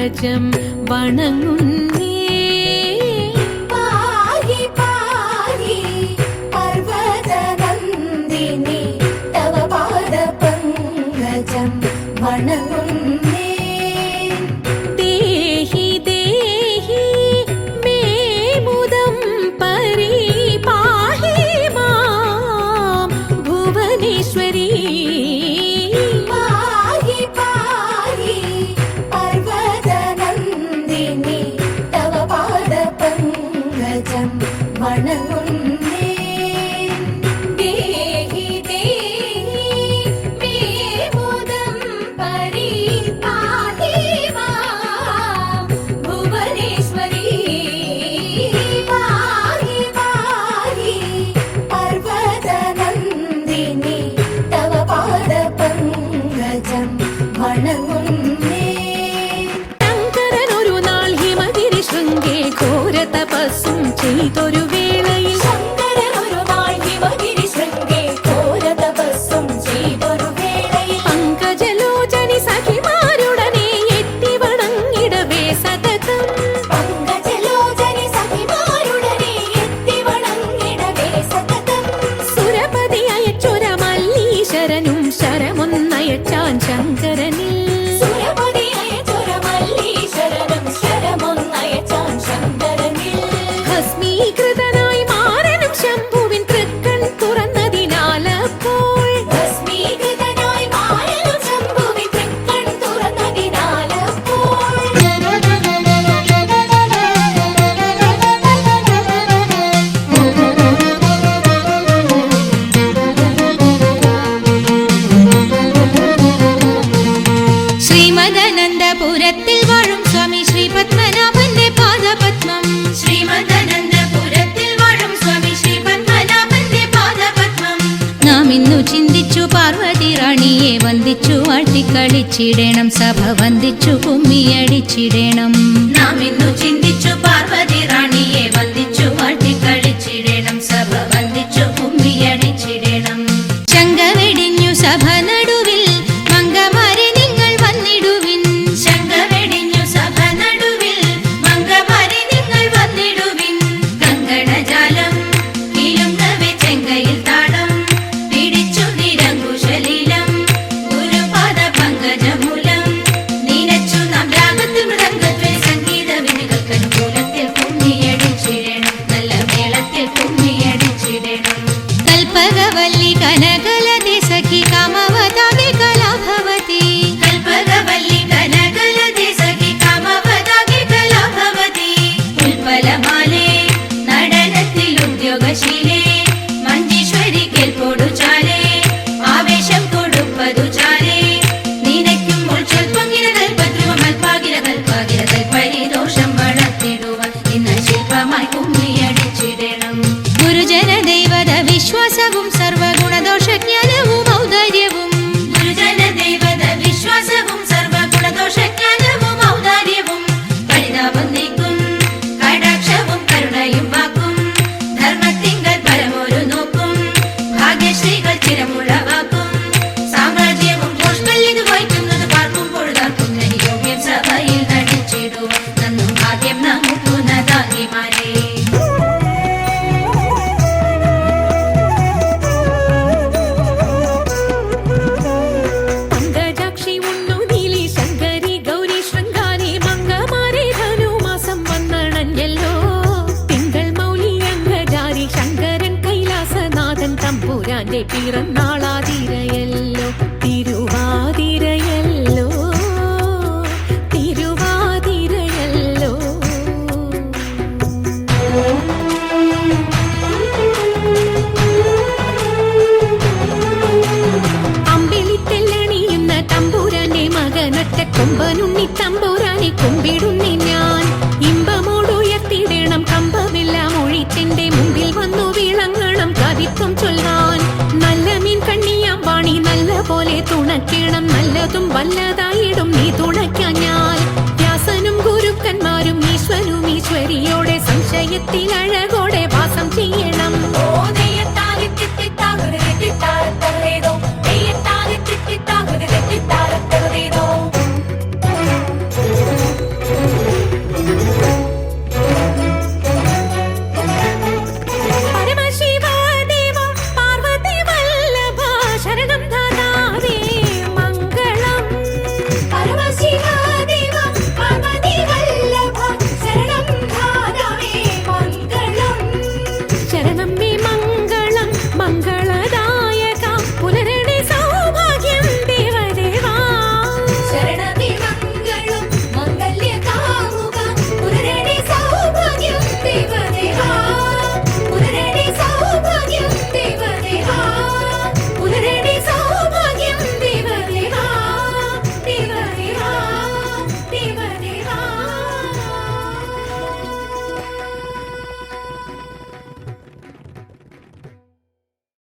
പങ്കജം വണങ്ങുന്നേ. പാഹി പാഹി പർവതനന്ദിനി തവ പാദ പങ്കജം വണങ്ങുന്നേ. ദേഹി ദേഹി മേ മുദം പരിപാഹി മാം ഭുവനേശ്വരി. പാഹി പാഹി പർവതനന്ദിനി തവ പാദ പങ്കജം വണങ്ങുന്നേ. ദേഹി ദേഹി മേ മുദം പരിപാഹി മാം ഭുവനേശ്വരി. പാഹി പാഹി പർവതനന്ദിനി തവ പാദ പങ്കജം വണങ്ങുന്നേ. ശങ്കരനൊരു നാൾ ഹിമഗിരി ശൃംഗേ ഘോര തപസ്സും ചെയ്തൊരു വേളയിൽ ശങ്കരനൊരു നാൾ ഹിമഗിരി ശൃംഗേ ഘോര തപസ്സും ചെയ്തൊരു വേളയിൽ പങ്കജലോചനി സഖിമാരുടനെ എത്തി വണങ്ങിടവേ സതതം. പങ്കജലോചനി സഖിമാരുടനെ എത്തി വണങ്ങിടവേ സതതം. സുരപതി അയച്ചൊര മല്ലീശ്വരനും ശരമൊന്നയച്ചാൻ ശങ്കരനിൽ. സുരപതി അയച്ചൊര മല്ലീശ്വരനും ശരമൊന്നയച്ചാൻ ശങ്കരനിൽ. ഭസ്മീകൃതനായി മാരനും ശംഭുവിൻ തൃക്കൺ തുറന്നതിനാലപ്പോൾ ഭസ്മീകൃതനായി മാരനും ശംഭുവിൻ തൃക്കൺ തുറന്നതിനാലപ്പോൾ ശ്രീമദനന്ദപുരത്തിൽ വാഴും സ്വാമി ശ്രീ പത്മനാഭന്റെ പാദപത്മം. ശ്രീമദനന്ദപുരത്തിൽ വാഴും സ്വാമി ശ്രീ പത്മനാഭന്റെ പാദപത്മം. നാം ഇന്നു ചിന്തിച്ചു പാർവതി റാണിയെ വന്ദിച്ചു ആട്ടിക്കളിച്ചിടണം, സഭ വന്ദിച്ചു കുമ്മിയടിച്ചിടണം. നാം ഇന്നു ചിന്തിച്ചു പാർവതി റാണിയെ വന്ദിച്ചു ആട്ടിക്കളിച്ചിടണം, സഭ വന്ദിച്ചു കുമ്മിയടിച്ചിടണം. ശങ്ക വെടിഞ്ഞു സഭ നടുവിൽ മംഗമാരെ നിങ്ങൾ വന്നിടുവിൻ. ശങ്ക വെടിഞ്ഞു സഭ നടുവിൽ മംഗമാരെ നിങ്ങൾ വന്നിടുവിൻ. കങ്കണജാലം കിലുങ്ങവെ ചെങ്കയിൽ താളം പിടിച്ചു നിരങ്കുശലീലം ഗുരുപാദ പങ്കജമൂലം നീനച്ചു നാം രാഗത്തിൽ മൃദംഗത്തിൽ സംഗീത വിനികൾക്കനുകൂലത്തിൽ കുമ്മിയടിച്ചിടണം, നല്ല മേളത്തിൽ കുമ്മിയടിച്ചിടണം. കൽപ്പകവല്ലി കനകലതി സഖി കാമവതാകെ കലാഭവതി. കൽപ്പകവല്ലി കനകലതി സഖി കാമവതാകെ കലാഭവതി. ഉൽപ്പലമാലേ നടനത്തിൽ ഉദ്യോഗശീലേ മഞ്ജീശ്വരി കേൾപ്പോടു ചാലേ ആവേശം കൊടുപ്പതു ചാലേ. നിനക്കും ഉൾച്ചൊൽപ്പങ്ങിര കൽപ്പദ്രുവ മൽപ്പാകിര കൽപ്പാകിര കൽപ്പരിദോഷം വളർത്തിടുവാൻ ഇന്ന് ശില്പമായി കുമ്മിയടിച്ചിടണം. ഗുരുജന ദൈവത വിശ്വാസവും സർവഗുണദോഷജ്ഞാനവും ഔദാര്യവും. ഗുരുജന ദൈവത വിശ്വാസവും സർവഗുണദോഷജ്ഞാനവും ഔദാര്യവും. പരിതാപം നീക്കും കടാക്ഷവും കരുണയും വാക്കും ധർമ്മത്തിങ്കൽ പരമൊരു നോക്കും ഭാഗ്യശ്രീകൾ ചിരമുളവാക്കും. സാമ്രാജ്യവും പുഷ്പല്ലിത് വഹിക്കുന്നത് പാർക്കും പൊഴുതാർക്കും യോഗ്യം സഭയിൽ നടിച്ചിടുവാൻ നന്നും ഭാഗ്യം നമുക്കു നദാങ്ങിമാരേ. പങ്കജാക്ഷി ഉണ്ണു നീലി ശങ്കരി ഗൗരി ശൃംഗാരി മംഗമാരെ ധനുമാസം വന്നണഞ്ഞല്ലോ. തിങ്കൾ മൗലി അംഗജാരി ശങ്കരൻ കൈലാസനാഥൻ തമ്പുരാന്റെ പിറന്നാളാതിരയല്ലോ, തിരുവാതിരയല്ലോ, തിരുവാതിരയല്ലോ. അമ്പിളിത്തെല്ലണിയുന്ന തമ്പുരാന്റെ മകനൊറ്റ കൊമ്പനുണ്ണി തമ്പുരാനെ കുമ്പിടുന്നി ഞാൻ. ഇമ്പമോടുയർത്തിടണം കമ്പമില്ല മൊഴിത്തിന്റെ മുമ്പിൽ വന്നു വിളങ്ങണം കവിത്വം ചൊല്ലാൻ. നല്ല മീൻ കണ്ണിയാം വാണി നല്ല പോലെ തുണയ്ക്കണം, നല്ലതും വല്ലത